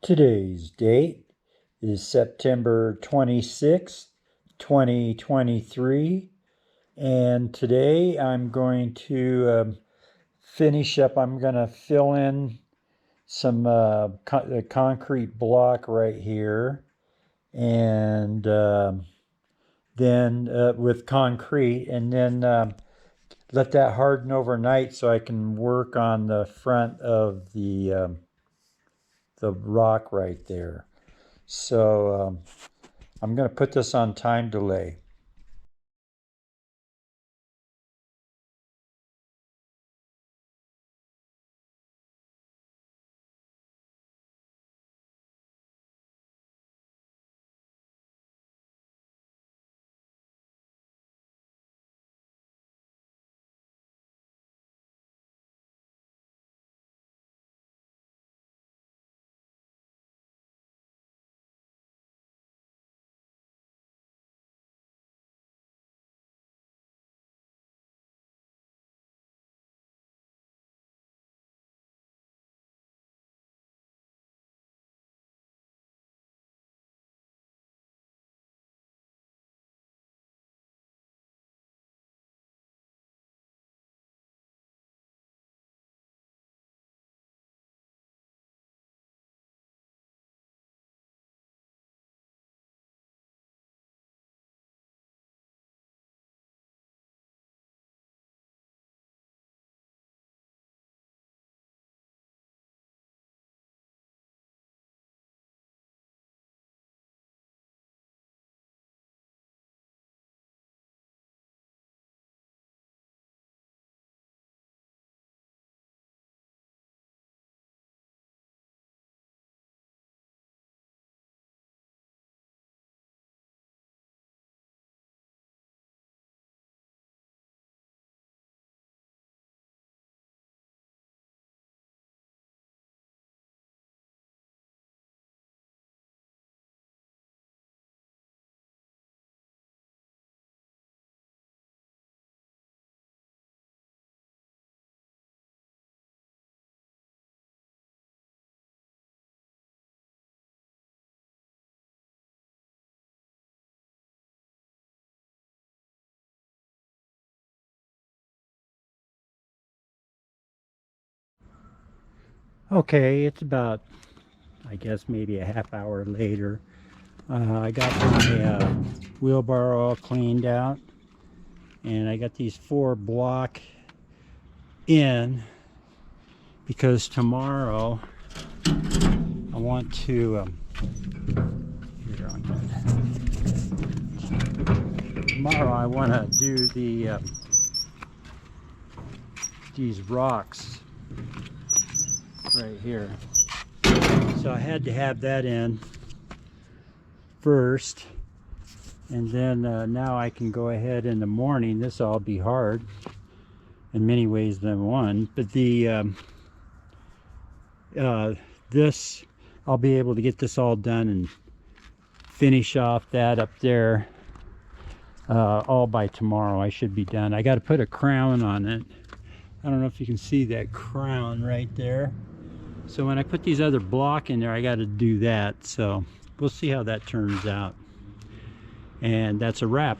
Today's date is September 26th, 2023, and today I'm going to finish up. I'm going to fill in some concrete block right here, and then with concrete, and then let that harden overnight so I can work on the front of the rock right there. So I'm going to put this on time delay. Okay, it's about, I guess, maybe a half hour later. I got my wheelbarrow all cleaned out, and I got these 4 block in because tomorrow I want to tomorrow I want to do these rocks right here. So I had to have that in first, and then now I can go ahead in the morning. This will all be hard in many ways than one, but this I'll be able to get this all done and finish off that up there all by tomorrow. I should be done. I got to put a crown on it. I don't know if you can see that crown right there. So when I put these other block in there, I got to do that. So we'll see how that turns out. And that's a wrap.